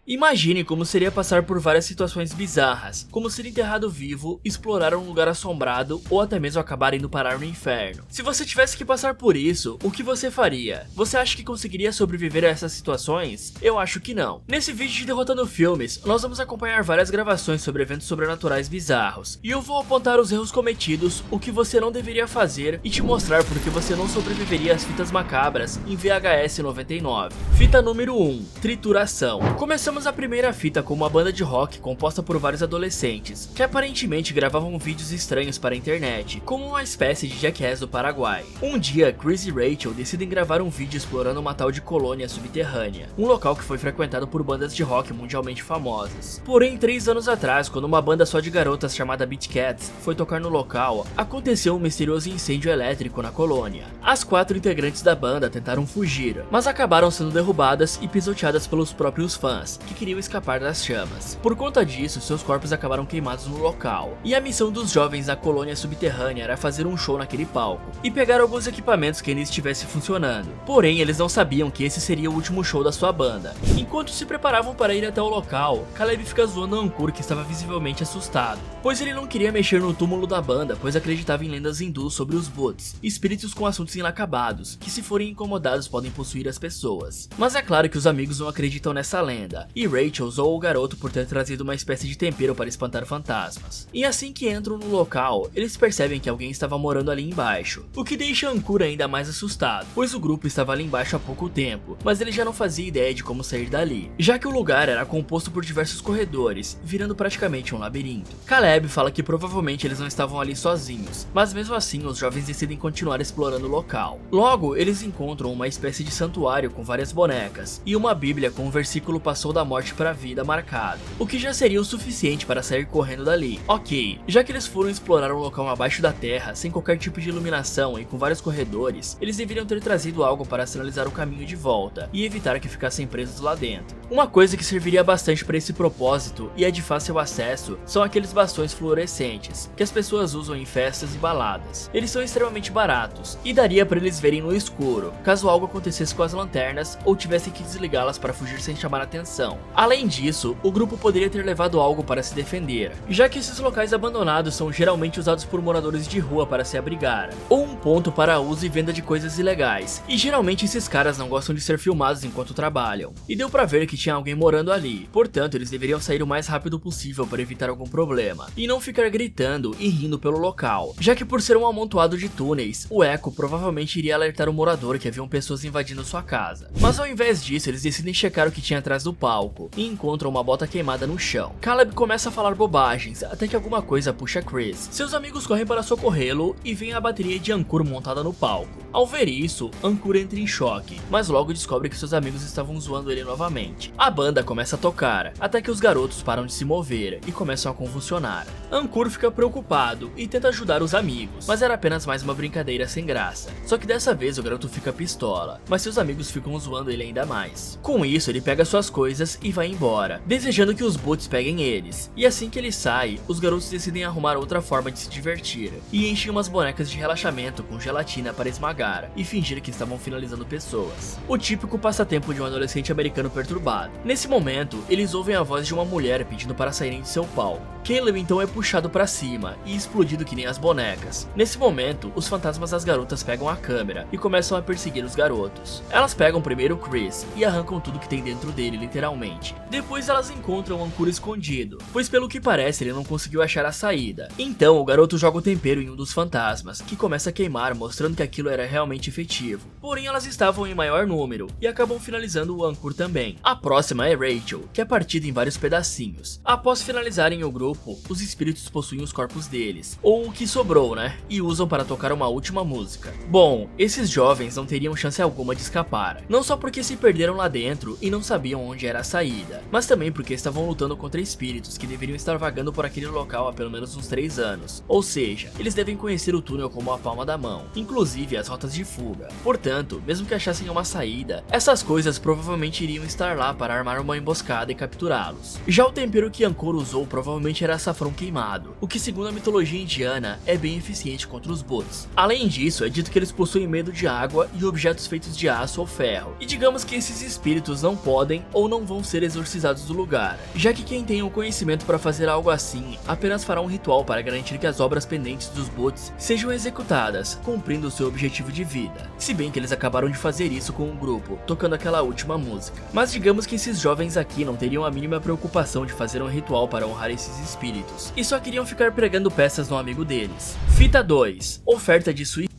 Imagine como seria passar por várias situações bizarras, como ser enterrado vivo, explorar um lugar assombrado ou até mesmo acabar indo parar no inferno. Se você tivesse que passar por isso, o que você faria? Você acha que conseguiria sobreviver a essas situações? Eu acho que não. Nesse vídeo de Derrotando Filmes, nós vamos acompanhar várias gravações sobre eventos sobrenaturais bizarros, e eu vou apontar os erros cometidos, o que você não deveria fazer e te mostrar por que você não sobreviveria às fitas macabras em VHS 99. Fita número 1, trituração. Começamos a primeira fita com uma banda de rock composta por vários adolescentes, que aparentemente gravavam vídeos estranhos para a internet, como uma espécie de Jackass do Paraguai. Um dia, Chris e Rachel decidem gravar um vídeo explorando uma tal de colônia subterrânea, um local que foi frequentado por bandas de rock mundialmente famosas. Porém, 3 anos atrás, quando uma banda só de garotas chamada Beat Cats foi tocar no local, aconteceu um misterioso incêndio elétrico na colônia. As 4 integrantes da banda tentaram fugir, mas acabaram sendo derrubadas e pisoteadas pelos próprios fãs, que queriam escapar das chamas. Por conta disso, seus corpos acabaram queimados no local, e a missão dos jovens da colônia subterrânea era fazer um show naquele palco, e pegar alguns equipamentos que ainda estivesse funcionando. Porém, eles não sabiam que esse seria o último show da sua banda. Enquanto se preparavam para ir até o local, Caleb fica zoando Ankur, que estava visivelmente assustado, pois ele não queria mexer no túmulo da banda, pois acreditava em lendas hindus sobre os Bhuts, espíritos com assuntos inacabados, que se forem incomodados podem possuir as pessoas. Mas é claro que os amigos não acreditam nessa lenda, e Rachel zoou o garoto por ter trazido uma espécie de tempero para espantar fantasmas. E assim que entram no local, eles percebem que alguém estava morando ali embaixo, o que deixa Ankur ainda mais assustado, pois o grupo estava ali embaixo há pouco tempo, mas ele já não fazia ideia de como sair dali, já que o lugar era composto por diversos corredores, virando praticamente um labirinto. Caleb fala que provavelmente eles não estavam ali sozinhos, mas mesmo assim os jovens decidem continuar explorando o local. Logo, eles encontram uma espécie de santuário com várias bonecas, e uma bíblia com o versículo "passou da morte para a vida" marcado, o que já seria o suficiente para sair correndo dali. Ok, já que eles foram explorar um local abaixo da terra, sem qualquer tipo de iluminação e com vários corredores, eles deveriam ter trazido algo para sinalizar o caminho de volta e evitar que ficassem presos lá dentro. Uma coisa que serviria bastante para esse propósito e é de fácil acesso são aqueles bastões fluorescentes que as pessoas usam em festas e baladas. Eles são extremamente baratos e daria para eles verem no escuro, caso algo acontecesse com as lanternas ou tivessem que desligá-las para fugir sem chamar atenção. Além disso, o grupo poderia ter levado algo para se defender, já que esses locais abandonados são geralmente usados por moradores de rua para se abrigar, ou um ponto para uso e venda de coisas ilegais, e geralmente esses caras não gostam de ser filmados enquanto trabalham, e deu pra ver que tinha alguém morando ali, portanto eles deveriam sair o mais rápido possível para evitar algum problema, e não ficar gritando e rindo pelo local, já que por ser um amontoado de túneis, o eco provavelmente iria alertar o morador que haviam pessoas invadindo sua casa. Mas ao invés disso, eles decidem checar o que tinha atrás do palco, e encontram uma bota queimada no chão. Caleb começa a falar bobagens, até que alguma coisa puxa Chris. Seus amigos correm para socorrê-lo e vem a bateria de Ankur montada no palco. Ao ver isso, Ankur entra em choque, mas logo descobre que seus amigos estavam zoando ele novamente. A banda começa a tocar, até que os garotos param de se mover e começam a convulsionar. Ankur fica preocupado e tenta ajudar os amigos, mas era apenas mais uma brincadeira sem graça. Só que dessa vez o garoto fica pistola, mas seus amigos ficam zoando ele ainda mais. Com isso, ele pega suas coisas e vai embora, desejando que os Bhuts peguem eles. E assim que ele sai, os garotos decidem arrumar outra forma de se divertir, e enchem umas bonecas de relaxamento com gelatina para esmagar e fingir que estavam finalizando pessoas. O típico passatempo de um adolescente americano perturbado. Nesse momento, eles ouvem a voz de uma mulher pedindo para saírem de seu palco. Caleb então é puxado para cima e explodido que nem as bonecas. Nesse momento, os fantasmas das garotas pegam a câmera e começam a perseguir os garotos. Elas pegam primeiro Chris e arrancam tudo que tem dentro dele, literalmente. Depois elas encontram o Ankur escondido, pois pelo que parece ele não conseguiu achar a saída. Então o garoto joga o tempero em um dos fantasmas, que começa a queimar, mostrando que aquilo era realmente efetivo. Porém elas estavam em maior número e acabam finalizando o Ankur também. A próxima é Rachel, que é partida em vários pedacinhos. Após finalizarem o grupo, os espíritos possuem os corpos deles, ou o que sobrou, né? E usam para tocar uma última música. Bom, esses jovens não teriam chance alguma de escapar, não só porque se perderam lá dentro e não sabiam onde era a saída, mas também porque estavam lutando contra espíritos que deveriam estar vagando por aquele local há pelo menos uns 3 anos. Ou seja, eles devem conhecer o túnel como a palma da mão. Inclusive, as rotas rotas de fuga. Portanto, mesmo que achassem uma saída, essas coisas provavelmente iriam estar lá para armar uma emboscada e capturá-los. Já o tempero que Ankor usou provavelmente era açafrão queimado, o que segundo a mitologia indiana é bem eficiente contra os bots. Além disso, é dito que eles possuem medo de água e objetos feitos de aço ou ferro, e digamos que esses espíritos não podem ou não vão ser exorcizados do lugar, já que quem tem o conhecimento para fazer algo assim apenas fará um ritual para garantir que as obras pendentes dos bots sejam executadas, cumprindo seu objetivo de vida. Se bem que eles acabaram de fazer isso com um grupo, tocando aquela última música. Mas digamos que esses jovens aqui não teriam a mínima preocupação de fazer um ritual para honrar esses espíritos, e só queriam ficar pregando peças no amigo deles. Fita 2. Oferta de suicídio.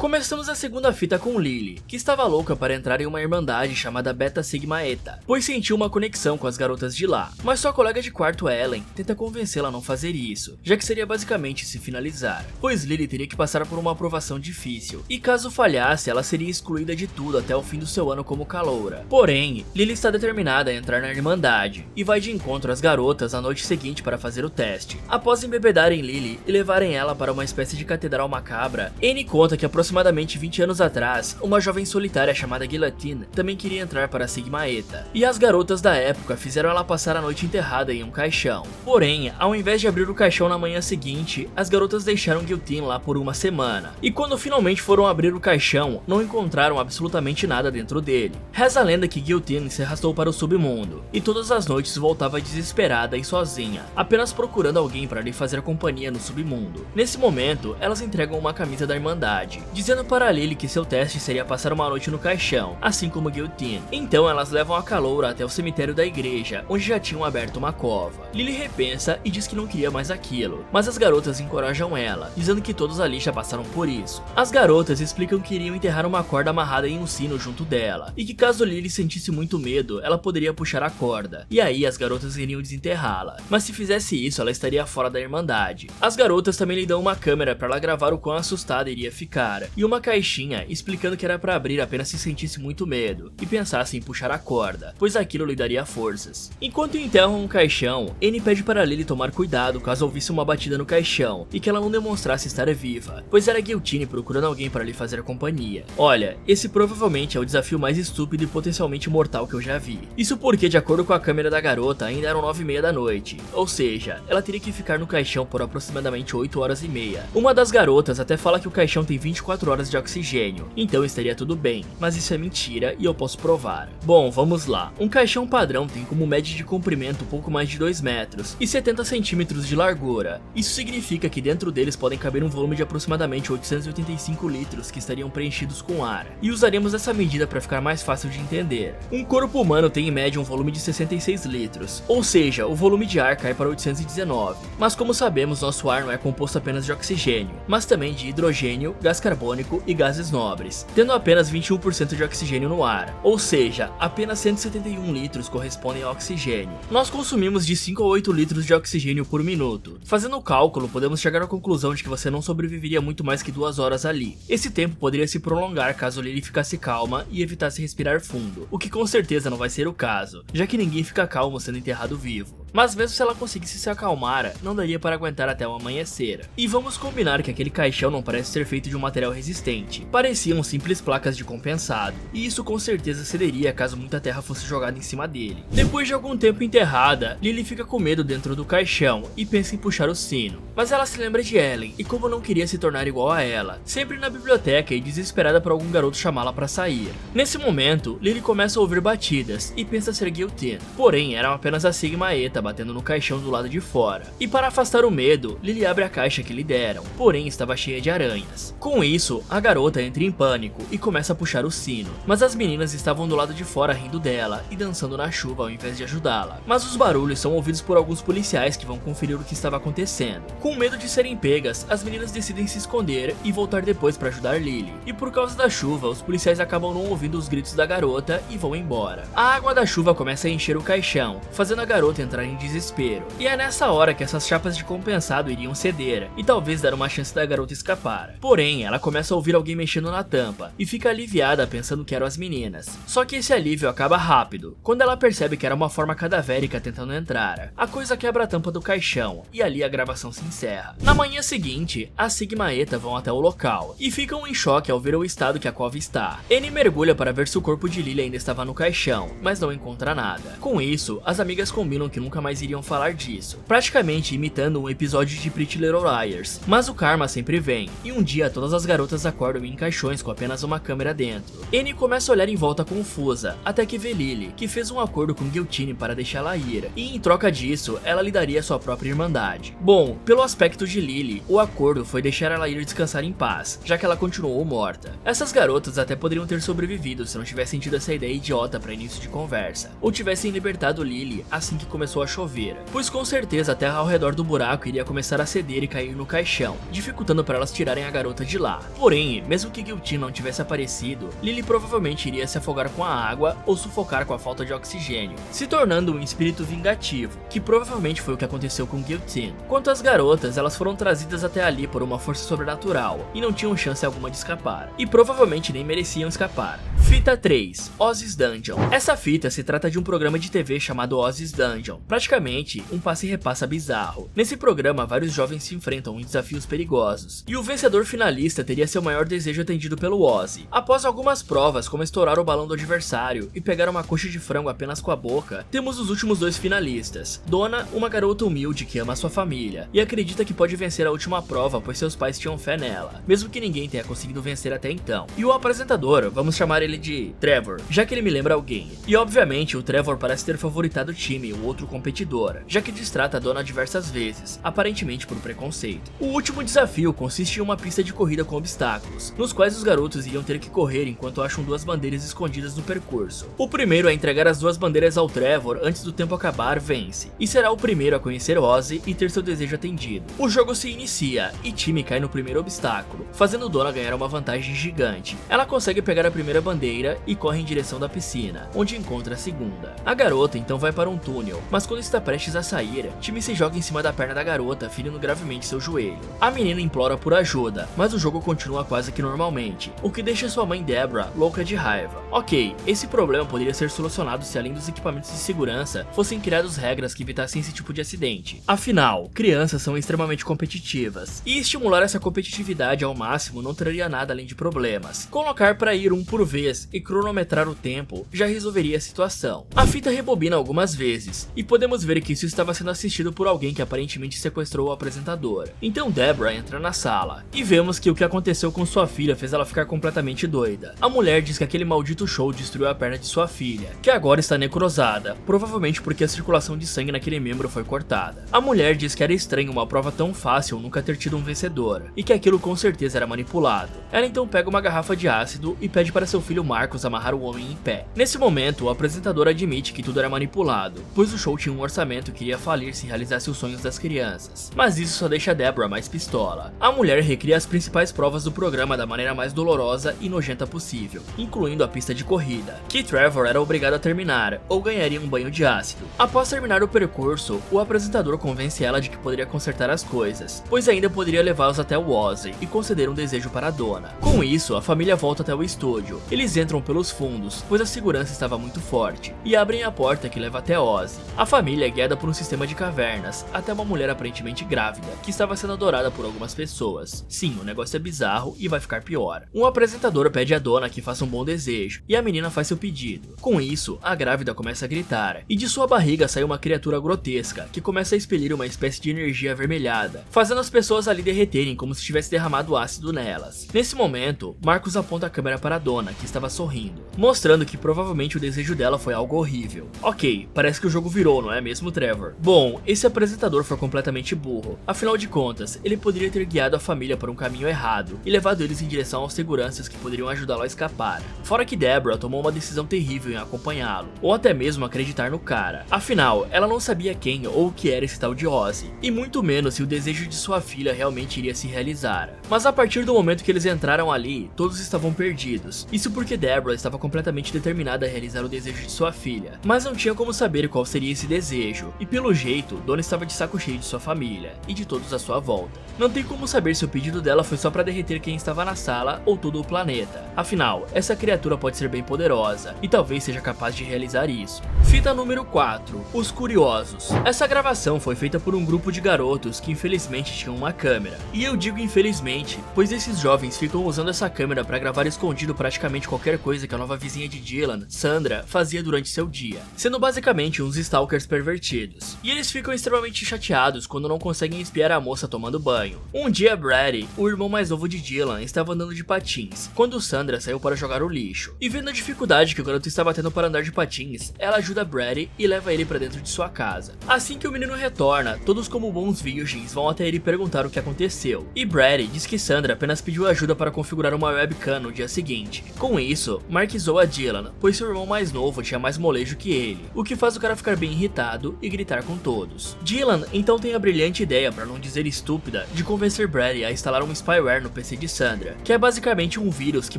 Começamos a segunda fita com Lily, que estava louca para entrar em uma irmandade chamada Beta Sigma Eta, pois sentiu uma conexão com as garotas de lá, mas sua colega de quarto Ellen tenta convencê-la a não fazer isso, já que seria basicamente se finalizar, pois Lily teria que passar por uma aprovação difícil, e caso falhasse ela seria excluída de tudo até o fim do seu ano como caloura. Porém, Lily está determinada a entrar na irmandade, e vai de encontro às garotas na noite seguinte para fazer o teste. Após embebedarem Lily e levarem ela para uma espécie de catedral macabra, Annie conta que aproximadamente 20 anos atrás, uma jovem solitária chamada Guillotine também queria entrar para a Sigma Eta, e as garotas da época fizeram ela passar a noite enterrada em um caixão. Porém, ao invés de abrir o caixão na manhã seguinte, as garotas deixaram Guillotine lá por uma semana, e quando finalmente foram abrir o caixão, não encontraram absolutamente nada dentro dele. Reza a lenda que Guillotine se arrastou para o submundo, e todas as noites voltava desesperada e sozinha, apenas procurando alguém para lhe fazer companhia no submundo. Nesse momento, elas entregam uma camisa da Irmandade, dizendo para Lily que seu teste seria passar uma noite no caixão, assim como Guillotine. Então elas levam a caloura até o cemitério da igreja, onde já tinham aberto uma cova. Lily repensa e diz que não queria mais aquilo, mas as garotas encorajam ela, dizendo que todos ali já passaram por isso. As garotas explicam que iriam enterrar uma corda amarrada em um sino junto dela, e que caso Lily sentisse muito medo, ela poderia puxar a corda, e aí as garotas iriam desenterrá-la, mas se fizesse isso ela estaria fora da Irmandade. As garotas também lhe dão uma câmera para ela gravar o quão assustada iria ficar, e uma caixinha explicando que era para abrir apenas se sentisse muito medo e pensasse em puxar a corda, pois aquilo lhe daria forças. Enquanto enterram um caixão, Annie pede para Lily tomar cuidado caso ouvisse uma batida no caixão e que ela não demonstrasse estar viva, pois era Guillotine procurando alguém para lhe fazer companhia. Olha, esse provavelmente é o desafio mais estúpido e potencialmente mortal que eu já vi. Isso porque, de acordo com a câmera da garota, ainda eram 9h30 da noite, ou seja, ela teria que ficar no caixão por aproximadamente 8h30. Uma das garotas até fala que o caixão tem 24 horas de oxigênio, então estaria tudo bem, mas isso é mentira e eu posso provar. Bom, vamos lá. Um caixão padrão tem como média de comprimento pouco mais de 2 metros e 70 centímetros de largura. Isso significa que dentro deles podem caber um volume de aproximadamente 885 litros que estariam preenchidos com ar, e usaremos essa medida para ficar mais fácil de entender. Um corpo humano tem em média um volume de 66 litros, ou seja, o volume de ar cai para 819, mas como sabemos nosso ar não é composto apenas de oxigênio, mas também de hidrogênio, gás carbônico e gases nobres, tendo apenas 21% de oxigênio no ar, ou seja, apenas 171 litros correspondem ao oxigênio. Nós consumimos de 5 a 8 litros de oxigênio por minuto. Fazendo o cálculo, podemos chegar à conclusão de que você não sobreviveria muito mais que 2 horas ali. Esse tempo poderia se prolongar caso Lily ficasse calma e evitasse respirar fundo, o que com certeza não vai ser o caso, já que ninguém fica calmo sendo enterrado vivo. Mas mesmo se ela conseguisse se acalmar, não daria para aguentar até o amanhecer. E vamos combinar que aquele caixão não parece ser feito de um material resistente. Pareciam simples placas de compensado, e isso com certeza cederia caso muita terra fosse jogada em cima dele. Depois de algum tempo enterrada, Lily fica com medo dentro do caixão e pensa em puxar o sino. Mas ela se lembra de Ellen, e como não queria se tornar igual a ela, sempre na biblioteca e desesperada por algum garoto chamá-la para sair. Nesse momento, Lily começa a ouvir batidas e pensa ser Guillotine, porém eram apenas a Sigma Eta batendo no caixão do lado de fora. E para afastar o medo, Lily abre a caixa que lhe deram, porém estava cheia de aranhas. Com isso, a garota entra em pânico e começa a puxar o sino, mas as meninas estavam do lado de fora rindo dela e dançando na chuva ao invés de ajudá-la. Mas os barulhos são ouvidos por alguns policiais que vão conferir o que estava acontecendo. Com medo de serem pegas, as meninas decidem se esconder e voltar depois para ajudar Lily. E por causa da chuva, os policiais acabam não ouvindo os gritos da garota e vão embora. A água da chuva começa a encher o caixão, fazendo a garota entrar em desespero. E é nessa hora que essas chapas de compensado iriam ceder e talvez dar uma chance da garota escapar. Porém, ela começa a ouvir alguém mexendo na tampa e fica aliviada pensando que eram as meninas. Só que esse alívio acaba rápido, quando ela percebe que era uma forma cadavérica tentando entrar. A coisa quebra a tampa do caixão e ali a gravação se encerra. Na manhã seguinte, a Sigma e Eta vão até o local e ficam em choque ao ver o estado que a cova está. Annie mergulha para ver se o corpo de Lily ainda estava no caixão, mas não encontra nada. Com isso, as amigas combinam que nunca mais iriam falar disso, praticamente imitando um episódio de Pretty Little Liars. Mas o karma sempre vem, e um dia todas as garotas acordam em caixões com apenas uma câmera dentro. Annie começa a olhar em volta confusa, até que vê Lily, que fez um acordo com Guillotine para deixá-la ir, e em troca disso, ela lhe daria sua própria irmandade. Bom, pelo aspecto de Lily, o acordo foi deixar ela ir descansar em paz, já que ela continuou morta. Essas garotas até poderiam ter sobrevivido se não tivessem tido essa ideia idiota para início de conversa, ou tivessem libertado Lily assim que começou a chover, pois com certeza a terra ao redor do buraco iria começar a ceder e cair no caixão, dificultando para elas tirarem a garota de lá. Porém, mesmo que Guillotine não tivesse aparecido, Lily provavelmente iria se afogar com a água ou sufocar com a falta de oxigênio, se tornando um espírito vingativo, que provavelmente foi o que aconteceu com Guillotine. Quanto às garotas, elas foram trazidas até ali por uma força sobrenatural e não tinham chance alguma de escapar, e provavelmente nem mereciam escapar. Fita 3, Ozzy's Dungeon. Essa fita se trata de um programa de TV chamado Ozzy's Dungeon, praticamente um passe e repassa bizarro. Nesse programa, vários jovens se enfrentam em desafios perigosos, e o vencedor finalista teria seu maior desejo atendido pelo Ozzy. Após algumas provas, como estourar o balão do adversário e pegar uma coxa de frango apenas com a boca, temos os últimos dois finalistas. Donna, uma garota humilde que ama sua família, e acredita que pode vencer a última prova pois seus pais tinham fé nela, mesmo que ninguém tenha conseguido vencer até então. E o apresentador, vamos chamar ele de Trevor, já que ele me lembra alguém. E obviamente o Trevor parece ter favoritado o time, o outro competidor, já que distrata a Donna diversas vezes, aparentemente por preconceito. O último desafio consiste em uma pista de corrida com obstáculos, nos quais os garotos iriam ter que correr enquanto acham duas bandeiras escondidas no percurso. O primeiro a entregar as duas bandeiras ao Trevor antes do tempo acabar vence, e será o primeiro a conhecer Ozzy e ter seu desejo atendido. O jogo se inicia e Timmy cai no primeiro obstáculo, fazendo Donna ganhar uma vantagem gigante. Ela consegue pegar a primeira bandeira e corre em direção da piscina, onde encontra a segunda. A garota então vai para um túnel, mas quando está prestes a sair, Timmy se joga em cima da perna da garota, ferindo gravemente seu joelho. A menina implora por ajuda, mas o jogo continua quase que normalmente, o que deixa sua mãe Deborah louca de raiva. Ok, esse problema poderia ser solucionado se além dos equipamentos de segurança, fossem criadas regras que evitassem esse tipo de acidente. Afinal, crianças são extremamente competitivas, e estimular essa competitividade ao máximo não traria nada além de problemas. Colocar para ir um por vez e cronometrar o tempo já resolveria a situação. A fita rebobina algumas vezes, e podemos ver que isso estava sendo assistido por alguém que aparentemente sequestrou o apresentador. Então Deborah entra na sala, e vemos que o que aconteceu com sua filha fez ela ficar completamente doida. A mulher diz que aquele maldito show destruiu a perna de sua filha, que agora está necrosada, provavelmente porque a circulação de sangue naquele membro foi cortada. A mulher diz que era estranho uma prova tão fácil nunca ter tido um vencedor, e que aquilo com certeza era manipulado. Ela então pega uma garrafa de ácido e pede para seu filho Marcos amarrar o homem em pé. Nesse momento, o apresentador admite que tudo era manipulado, pois o show tinha um orçamento que iria falir se realizasse os sonhos das crianças. Mas isso só deixa Deborah mais pistola. A mulher recria as principais provas do programa da maneira mais dolorosa e nojenta possível, incluindo a pista de corrida, que Trevor era obrigado a terminar, ou ganharia um banho de ácido. Após terminar o percurso, o apresentador convence ela de que poderia consertar as coisas, pois ainda poderia levá-los até o Ozzy e conceder um desejo para a Donna. Com isso, a família volta até o estúdio. Eles entram pelos fundos, pois a segurança estava muito forte, e abrem a porta que leva até Ozzy. A família é guiada por um sistema de cavernas, até uma mulher aparentemente grávida, que estava sendo adorada por algumas pessoas. Sim, o negócio é bizarro e vai ficar pior. Um apresentador pede a Donna que faça um bom desejo, e a menina faz seu pedido. Com isso, a grávida começa a gritar, e de sua barriga sai uma criatura grotesca, que começa a expelir uma espécie de energia avermelhada, fazendo as pessoas ali derreterem como se tivesse derramado ácido nelas. Nesse momento, Marcos aponta a câmera para a Donna, que estava sorrindo, mostrando que provavelmente o desejo dela foi algo horrível. Ok, parece que o jogo virou, não é mesmo, Trevor? Bom, esse apresentador foi completamente burro. Afinal de contas, ele poderia ter guiado a família por um caminho errado e levado eles em direção aos seguranças que poderiam ajudá-lo a escapar. Fora que Deborah tomou uma decisão terrível em acompanhá-lo, ou até mesmo acreditar no cara. Afinal, ela não sabia quem ou o que era esse tal de Ozzy, e muito menos se o desejo de sua filha realmente iria se realizar. Mas a partir do momento que eles entraram ali, todos estavam perdidos. Isso porque Deborah estava completamente determinada a realizar o desejo de sua filha, mas não tinha como saber qual seria esse desejo, e pelo jeito, Donna estava de saco cheio de sua família e de todos à sua volta. Não tem como saber se o pedido dela foi só para derreter quem estava na sala ou todo o planeta. Afinal, essa criatura pode ser bem poderosa e talvez seja capaz de realizar isso. Fita número 4. Os Curiosos. Essa gravação foi feita por um grupo de garotos que infelizmente tinham uma câmera. E eu digo infelizmente, pois esses jovens ficam usando essa câmera para gravar escondido praticamente qualquer coisa que a nova vizinha de Dylan, Sandra, fazia durante seu dia, sendo basicamente uns stalkers pervertidos. E eles ficam extremamente chateados quando não conseguem espiar a moça tomando banho. Um dia Brady, o irmão mais novo de Dylan, estava andando de patins, quando Sandra saiu para jogar o lixo. E vendo a dificuldade que o garoto estava tendo para andar de patins, ela ajuda Brady e leva ele para dentro de sua casa. Assim que o menino retorna, todos como bons virgens vão até ele perguntar o que aconteceu. E Brady diz que Sandra apenas pediu ajuda para configurar uma webcam no dia seguinte. Com isso, Mark zoa Dylan, pois seu irmão mais novo tinha mais molejo que ele, o que faz o cara ficar bem irritado e gritar com todos. Dylan então tem a brilhante ideia, para não dizer estúpida, de convencer Brady a instalar um spyware no PC de Sandra, que é basicamente um vírus que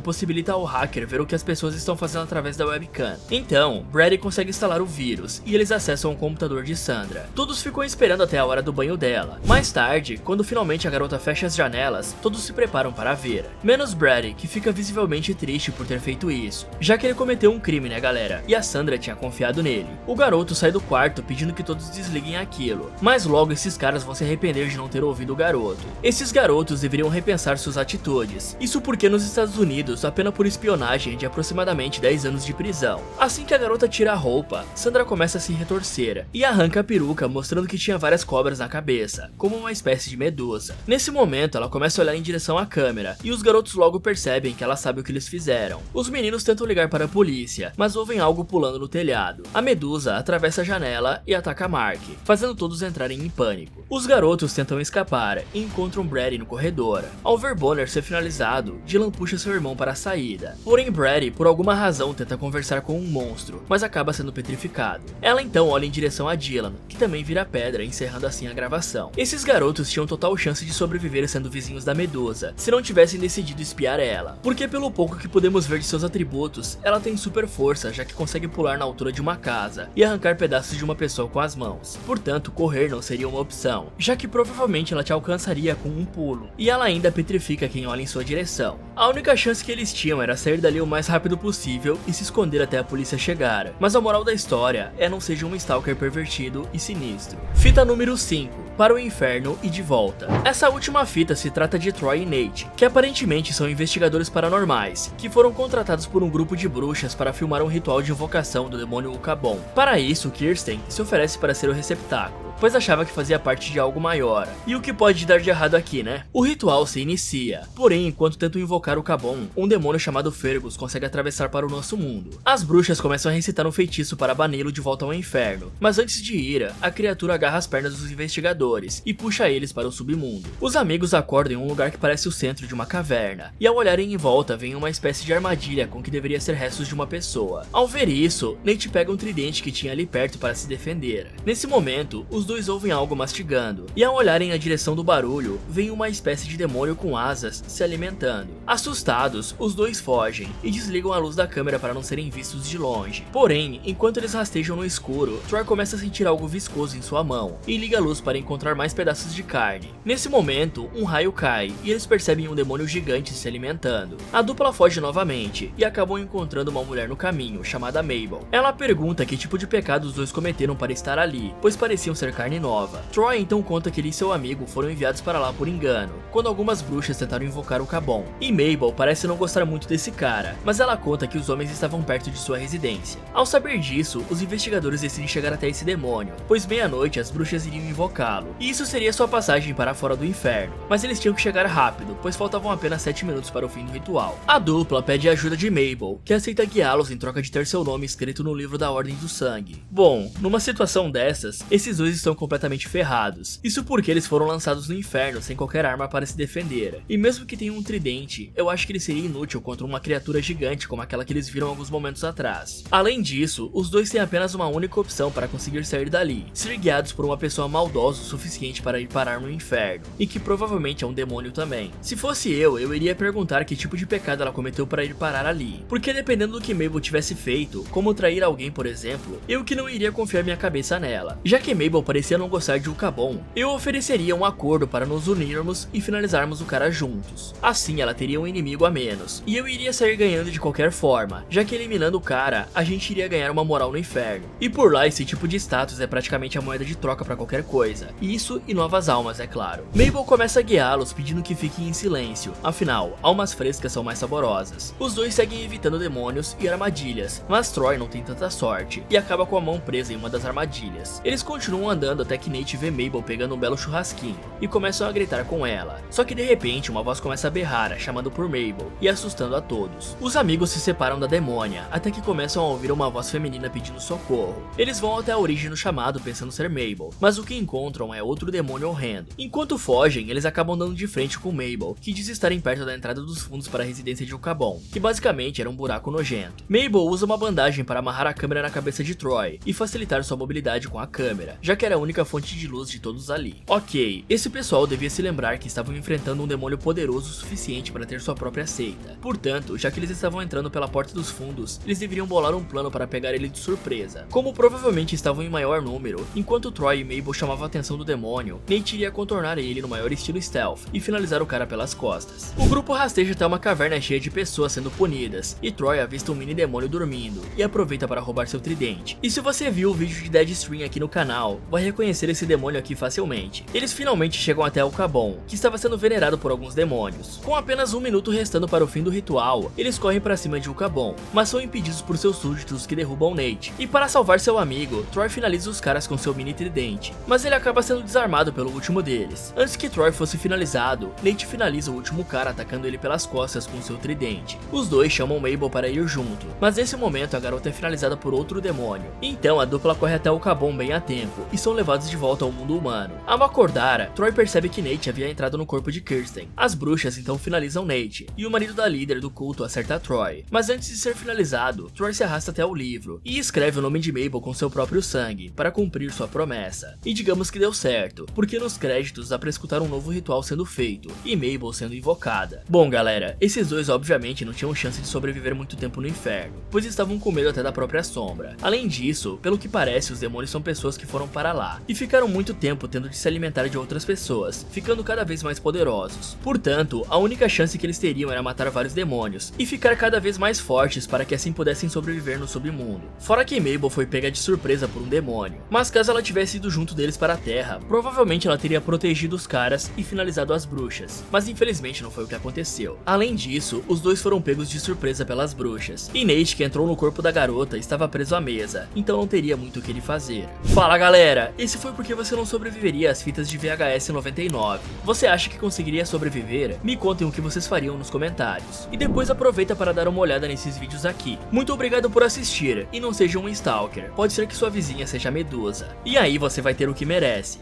possibilita ao hacker ver o que as pessoas estão fazendo através da webcam. Então, Brady consegue instalar o vírus e eles acessam o computador de Sandra. Todos ficam esperando até a hora do banho dela. Mais tarde, quando finalmente a garota fecha as janelas, todos se preparam para ver. Menos Brady, que fica visivelmente triste por ter feito isso, já que ele cometeu um crime, né galera? E a Sandra tinha confiado nele. O garoto sai do quarto pedindo que todos desliguem aquilo, mas logo esses caras vão se arrepender de não ter ouvido o garoto. Esses garotos deveriam repensar suas atitudes. Isso porque nos Estados Unidos a pena por espionagem é de aproximadamente 10 anos de prisão. Assim que a garota tira a roupa, Sandra começa a se retorcer e arranca a peruca, mostrando que tinha várias cobras na cabeça, como uma espécie de medusa. Nesse momento ela começa a olhar em direção à câmera e os garotos logo percebem que ela sabe o que eles fizeram. Os meninos tentam ligar para a polícia, mas ouvem algo pulando no telhado. A medusa atravessa a janela e ataca Mark, fazendo todos entrarem em pânico. Os garotos tentam escapar e encontram Brady no corredor. Ao ver Bonner ser finalizado, Dylan puxa seu irmão para a saída. Porém Brady, por alguma razão, tenta conversar com um monstro, mas acaba sendo petrificado. Ela então olha em direção a Dylan, que também vira pedra, encerrando assim a gravação. Esses garotos tinham total chance de sobreviver sendo vizinhos da medusa, se não tivessem decidido espiar ela, porque pelo pouco que podemos ver de seus atributos, ela tem super força, já que consegue pular na altura de uma casa e arrancar pedaços de uma pessoa com as mãos. Portanto, correr não seria uma opção, já que provavelmente ela te alcançaria com um pulo, e ela ainda petrifica quem olha em sua direção. A única chance que eles tinham era sair dali o mais rápido possível e se esconder até a polícia chegar, mas a moral da história é não seja um stalker pervertido e sinistro. Fita número 5. Para o inferno e de volta. Essa última fita se trata de Troy e Nate, que aparentemente são investigadores paranormais, que foram contratados por um grupo de bruxas para filmar um ritual de invocação do demônio Ukabon. Para isso, Kirsten se oferece para ser o receptáculo, pois achava que fazia parte de algo maior. E o que pode dar de errado aqui, né? O ritual se inicia, porém enquanto tentam invocar o Ukabon, um demônio chamado Fergus consegue atravessar para o nosso mundo. As bruxas começam a recitar um feitiço para bani-lo de volta ao inferno, mas antes de ir, a criatura agarra as pernas dos investigadores e puxa eles para o submundo. Os amigos acordam em um lugar que parece o centro de uma caverna, e ao olharem em volta veem uma espécie de armadilha com que deveria ser restos de uma pessoa. Ao ver isso, Nate pega um tridente que tinha ali perto para se defender. Nesse momento, os dois ouvem algo mastigando, e ao olharem na direção do barulho, veem uma espécie de demônio com asas se alimentando. Assustados, os dois fogem e desligam a luz da câmera para não serem vistos de longe. Porém, enquanto eles rastejam no escuro, Troy começa a sentir algo viscoso em sua mão e liga a luz para encontrar mais pedaços de carne. Nesse momento, um raio cai e eles percebem um demônio gigante se alimentando. A dupla foge novamente e acabam encontrando uma mulher no caminho, chamada Mabel. Ela pergunta que tipo de pecado os dois cometeram para estar ali, pois pareciam ser carne nova. Troy então conta que ele e seu amigo foram enviados para lá por engano, quando algumas bruxas tentaram invocar o Ukabon. E Mabel parece não gostar muito desse cara, mas ela conta que os homens estavam perto de sua residência. Ao saber disso, os investigadores decidem chegar até esse demônio, pois meia-noite as bruxas iriam invocá-lo, e isso seria sua passagem para fora do inferno. Mas eles tinham que chegar rápido, pois faltavam apenas 7 minutos para o fim do ritual. A dupla pede a ajuda de Mabel, que aceita guiá-los em troca de ter seu nome escrito no livro da Ordem do Sangue. Bom, numa situação dessas, esses dois estão estão completamente ferrados. Isso porque eles foram lançados no inferno sem qualquer arma para se defender. E mesmo que tenham um tridente, eu acho que ele seria inútil contra uma criatura gigante como aquela que eles viram alguns momentos atrás. Além disso, os dois têm apenas uma única opção para conseguir sair dali: ser guiados por uma pessoa maldosa o suficiente para ir parar no inferno, e que provavelmente é um demônio também. Se fosse eu iria perguntar que tipo de pecado ela cometeu para ir parar ali, porque dependendo do que Mabel tivesse feito, como trair alguém por exemplo, eu que não iria confiar minha cabeça nela. Já que Mabel parecia não gostar de Ukabon, eu ofereceria um acordo para nos unirmos e finalizarmos o cara juntos. Assim ela teria um inimigo a menos, e eu iria sair ganhando de qualquer forma, já que eliminando o cara, a gente iria ganhar uma moral no inferno. E por lá esse tipo de status é praticamente a moeda de troca para qualquer coisa, isso e novas almas, é claro. Mabel começa a guiá-los pedindo que fiquem em silêncio, afinal, almas frescas são mais saborosas. Os dois seguem evitando demônios e armadilhas, mas Troy não tem tanta sorte, e acaba com a mão presa em uma das armadilhas. Eles continuam andando até que Nate vê Mabel pegando um belo churrasquinho, e começam a gritar com ela. Só que de repente uma voz começa a berrar, chamando por Mabel, e assustando a todos. Os amigos se separam da demônia, até que começam a ouvir uma voz feminina pedindo socorro. Eles vão até a origem do chamado pensando ser Mabel, mas o que encontram é outro demônio horrendo. Enquanto fogem, eles acabam dando de frente com Mabel, que diz estarem perto da entrada dos fundos para a residência de Ukabon, que basicamente era um buraco nojento. Mabel usa uma bandagem para amarrar a câmera na cabeça de Troy e facilitar sua mobilidade com a câmera, já que era a única fonte de luz de todos ali. Ok, esse pessoal devia se lembrar que estavam enfrentando um demônio poderoso o suficiente para ter sua própria seita. Portanto, já que eles estavam entrando pela porta dos fundos, eles deveriam bolar um plano para pegar ele de surpresa. Como provavelmente estavam em maior número, enquanto Troy e Mabel chamavam a atenção do demônio, Nate iria contornar ele no maior estilo stealth e finalizar o cara pelas costas. O grupo rasteja até uma caverna cheia de pessoas sendo punidas, e Troy avista um mini demônio dormindo e aproveita para roubar seu tridente. E se você viu o vídeo de Deadstream aqui no canal, vai reconhecer esse demônio aqui facilmente. Eles finalmente chegam até Ukabon, que estava sendo venerado por alguns demônios. Com apenas um minuto restando para o fim do ritual, eles correm para cima de Ukabon, mas são impedidos por seus súditos que derrubam Nate. E para salvar seu amigo, Troy finaliza os caras com seu mini tridente, mas ele acaba sendo desarmado pelo último deles. Antes que Troy fosse finalizado, Nate finaliza o último cara atacando ele pelas costas com seu tridente. Os dois chamam Mabel para ir junto, mas nesse momento a garota é finalizada por outro demônio. Então a dupla corre até Ukabon bem a tempo e são levados de volta ao mundo humano. Ao acordar, Troy percebe que Nate havia entrado no corpo de Kirsten. As bruxas então finalizam Nate, e o marido da líder do culto acerta Troy. Mas antes de ser finalizado, Troy se arrasta até o livro e escreve o nome de Mabel com seu próprio sangue, para cumprir sua promessa. E digamos que deu certo, porque nos créditos dá pra escutar um novo ritual sendo feito, e Mabel sendo invocada. Bom galera, esses dois obviamente não tinham chance de sobreviver muito tempo no inferno, pois estavam com medo até da própria sombra. Além disso, pelo que parece, os demônios são pessoas que foram para lá, e ficaram muito tempo tendo de se alimentar de outras pessoas, ficando cada vez mais poderosos. Portanto, a única chance que eles teriam era matar vários demônios, e ficar cada vez mais fortes para que assim pudessem sobreviver no submundo. Fora que Mabel foi pega de surpresa por um demônio, mas caso ela tivesse ido junto deles para a Terra, provavelmente ela teria protegido os caras e finalizado as bruxas, mas infelizmente não foi o que aconteceu. Além disso, os dois foram pegos de surpresa pelas bruxas, e Nate, que entrou no corpo da garota, estava preso à mesa, então não teria muito o que ele fazer. Fala galera, esse foi porque você não sobreviveria às fitas de VHS 99. Você acha que conseguiria sobreviver? Me contem o que vocês fariam nos comentários. E depois aproveita para dar uma olhada nesses vídeos aqui. Muito obrigado por assistir, e não seja um stalker, pode ser que sua vizinha seja Medusa, e aí você vai ter o que merece.